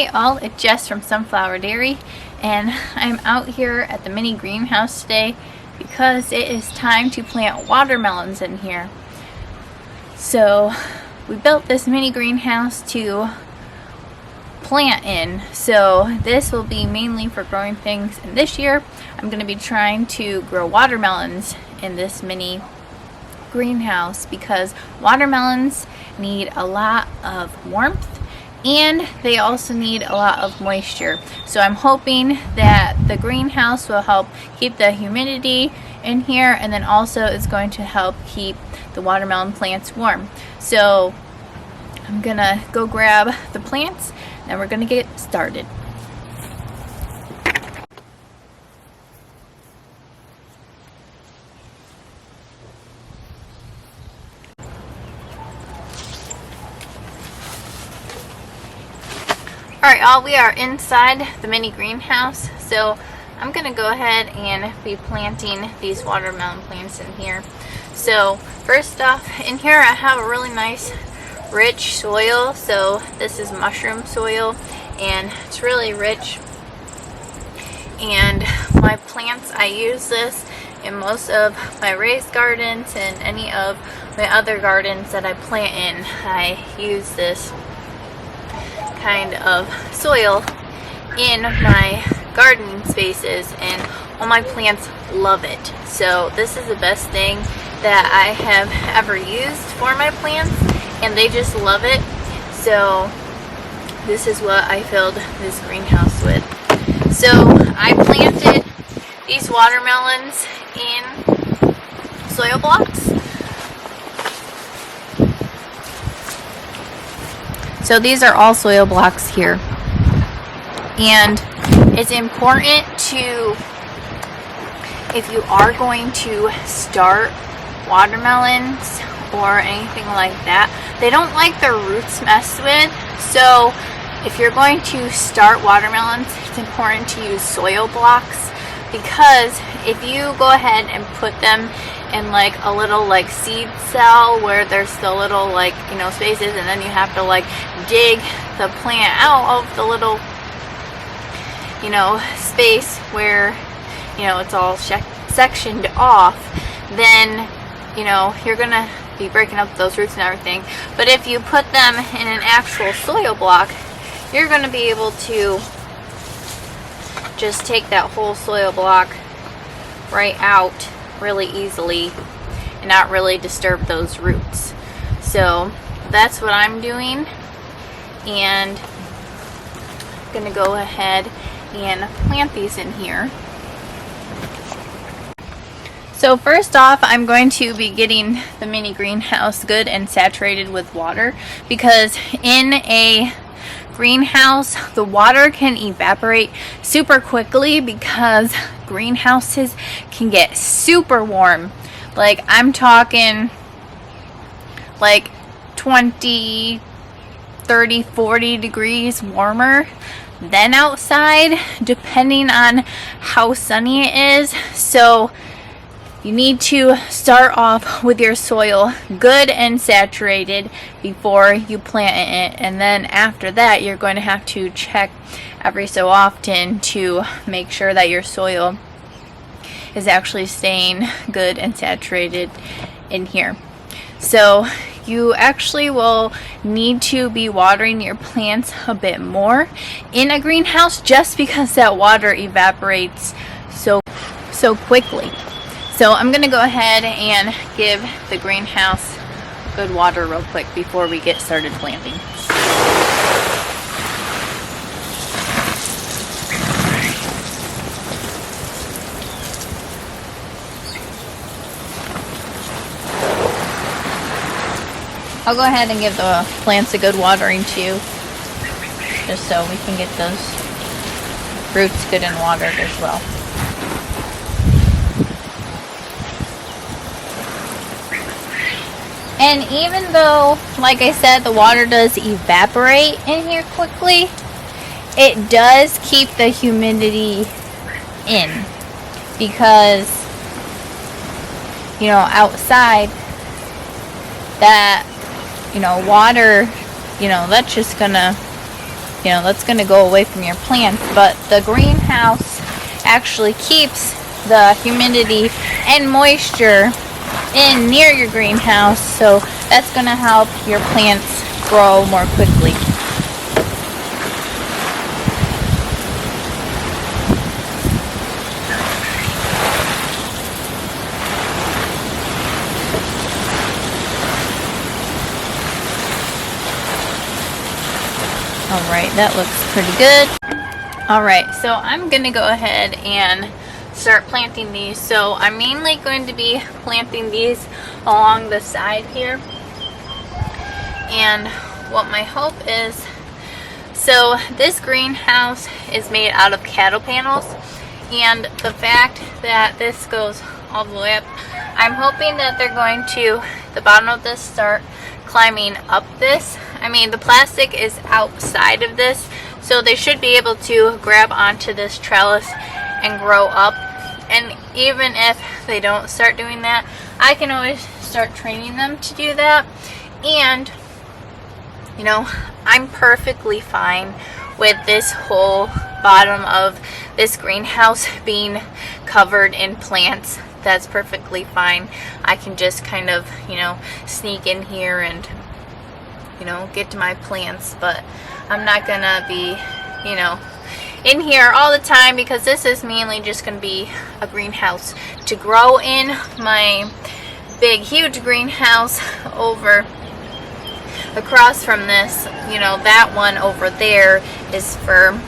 Hey all, it's Jess from Sunflower Dairy, and I'm out here at the mini greenhouse today because it is time to plant watermelons in here. So we built this mini greenhouse to plant in, so this will be mainly for growing things, and this year I'm going to be trying to grow watermelons in this mini greenhouse because watermelons need a lot of warmth and they also need a lot of moisture. So I'm hoping that the greenhouse will help keep the humidity in here, and then also it's going to help keep the watermelon plants warm. So I'm gonna go grab the plants and we're gonna get started. Alright y'all, we are inside the mini greenhouse, so I'm going to go ahead and be planting these watermelon plants in here. So first off, in here I have a really nice rich soil. So this is mushroom soil and it's really rich, and my plants, I use this in most of my raised gardens and any of my other gardens that I plant in. I use this kind of soil in my garden spaces and all my plants love it. So this is the best thing that I have ever used for my plants and they just love it. So this is what I filled this greenhouse with. So I planted these watermelons in soil blocks. So these are all soil blocks here, and it's important to, if you are going to start watermelons or anything like that, they don't like their roots messed with. So if you're going to start watermelons, it's important to use soil blocks, because if you go ahead and put them in like a little like seed cell where there's the little like, you know, spaces, and then you have to like dig the plant out of the little, you know, space where, you know, it's all sectioned off, then, you know, you're gonna be breaking up those roots and everything. But if you put them in an actual soil block, you're gonna be able to just take that whole soil block right out really easily and not really disturb those roots. So that's what I'm doing, and I'm gonna go ahead and plant these in here. So first off, I'm going to be getting the mini greenhouse good and saturated with water, because in a greenhouse the water can evaporate super quickly because greenhouses can get super warm. Like I'm talking like 20, 30, 40 degrees warmer than outside, depending on how sunny it is. So you need to start off with your soil good and saturated before you plant it, and then after that you're going to have to check every so often to make sure that your soil is actually staying good and saturated in here. So you actually will need to be watering your plants a bit more in a greenhouse, just because that water evaporates so quickly. So I'm going to go ahead and give the greenhouse good water real quick before we get started planting. I'll go ahead and give the plants a good watering too, just so we can get those roots good and watered as well. And even though, like I said, the water does evaporate in here quickly, it does keep the humidity in, because, you know, outside that, you know, water, you know, that's just gonna that's going to go away from your plants. But the greenhouse actually keeps the humidity and moisture in near your greenhouse, so that's going to help your plants grow more quickly. Alright, that looks pretty good. Alright, so I'm going to go ahead and start planting these. So I'm mainly going to be planting these along the side here. And what my hope is, so this greenhouse is made out of cattle panels, and the fact that this goes all the way up, I'm hoping that they're going to, the bottom of this, start climbing up this. I mean, the plastic is outside of this, so they should be able to grab onto this trellis and grow up. And even if they don't start doing that, I can always start training them to do that. And I'm perfectly fine with this whole bottom of this greenhouse being covered in plants. That's perfectly fine. I can just kind of sneak in here and get to my plants, but I'm not gonna be in here all the time, because this is mainly just going to be a greenhouse to grow in. My big huge greenhouse over across from this, that one over there is for,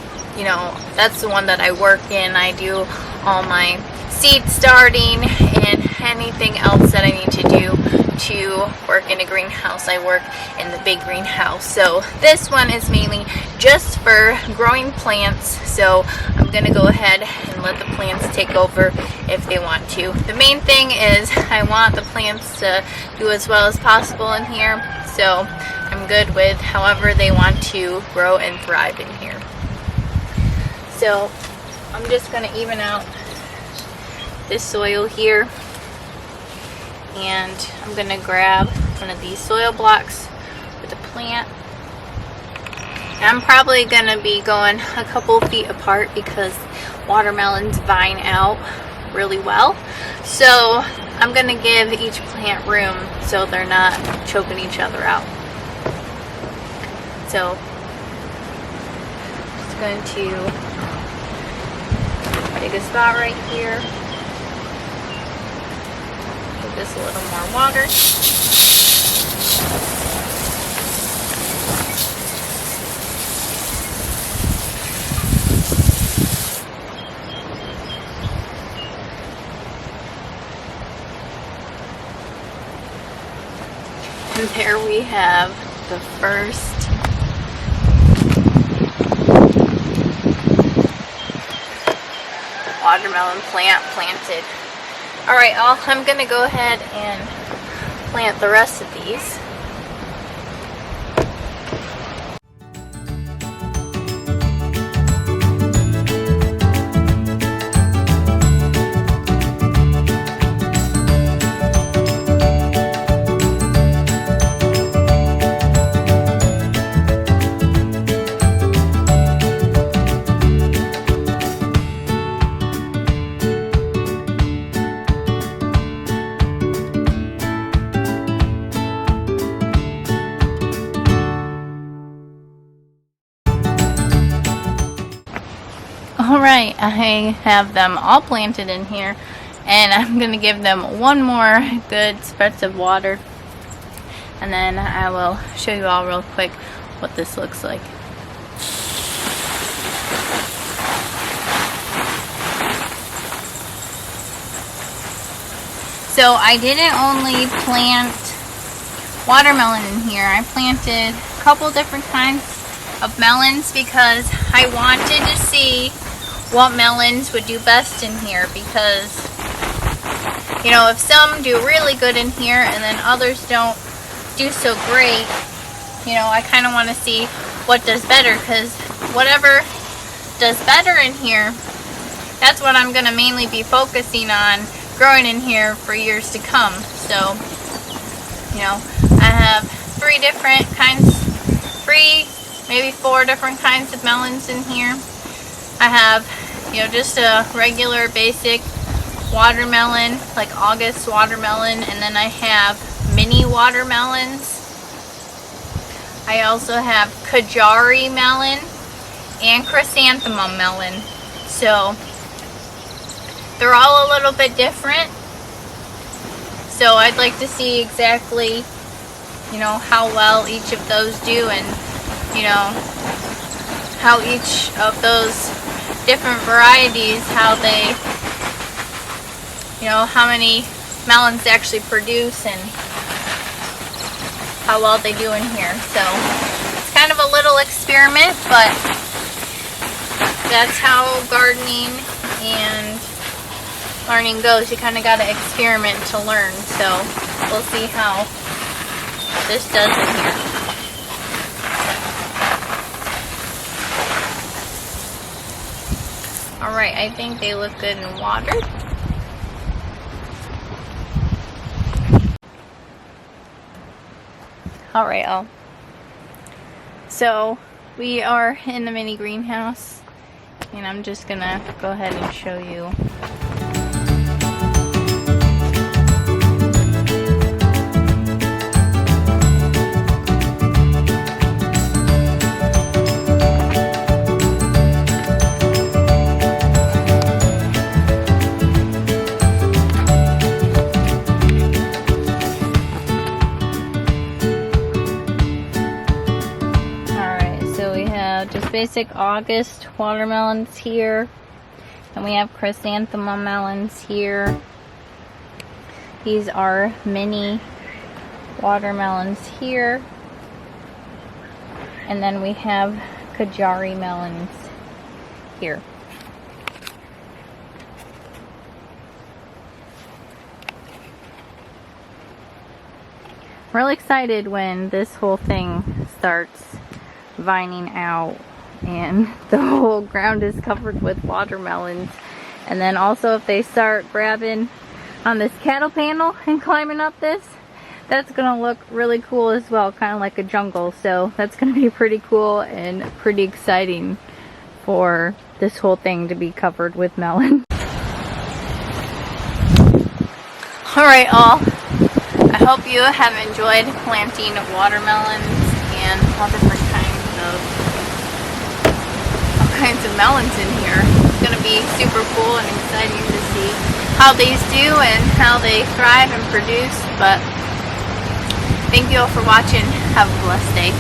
that's the one that I work in. I do all my seed starting and anything else that I need to do to work in a greenhouse. I work in the big greenhouse. So this one is mainly just for growing plants. So I'm going to go ahead and let the plants take over if they want to. The main thing is I want the plants to do as well as possible in here. So I'm good with however they want to grow and thrive in here. So I'm just going to even out this soil here, and I'm going to grab one of these soil blocks with a plant. I'm probably going to be going a couple feet apart because watermelons vine out really well. So I'm going to give each plant room so they're not choking each other out. So just going to take a spot right here. Give this a little more water. And there we have the first watermelon plant planted. Alright, I'm going to go ahead and plant the rest of these. Alright, I have them all planted in here, and I'm going to give them one more good spritz of water, and then I will show you all real quick what this looks like. So I didn't only plant watermelon in here, I planted a couple different kinds of melons because I wanted to see what melons would do best in here, because if some do really good in here and then others don't do so great, I kind of want to see what does better, because whatever does better in here, that's what I'm going to mainly be focusing on growing in here for years to come. So I have three different kinds, maybe 4 different kinds of melons in here. I have, just a regular basic watermelon, like August watermelon, and then I have mini watermelons. I also have Kajari melon and chrysanthemum melon. So they're all a little bit different. So I'd like to see exactly, how well each of those do, and, how each of those different varieties, how they, how many melons they actually produce and how well they do in here. So it's kind of a little experiment, but that's how gardening and learning goes. You kind of got to experiment to learn. So we'll see how this does in here. Alright, I think they look good in water. Alright, all. So we are in the mini greenhouse, and I'm just gonna go ahead and show you. Just basic August watermelons here, and we have chrysanthemum melons here. These are mini watermelons here, and then we have Kajari melons here. I'm really excited when this whole thing starts vining out and the whole ground is covered with watermelons. And then also if they start grabbing on this cattle panel and climbing up this, that's gonna look really cool as well, kind of like a jungle. So that's gonna be pretty cool and pretty exciting for this whole thing to be covered with melon. Alright all, I hope you have enjoyed planting watermelons and all different kinds of melons in here. It's going to be super cool and exciting to see how these do and how they thrive and produce. But thank you all for watching. Have a blessed day.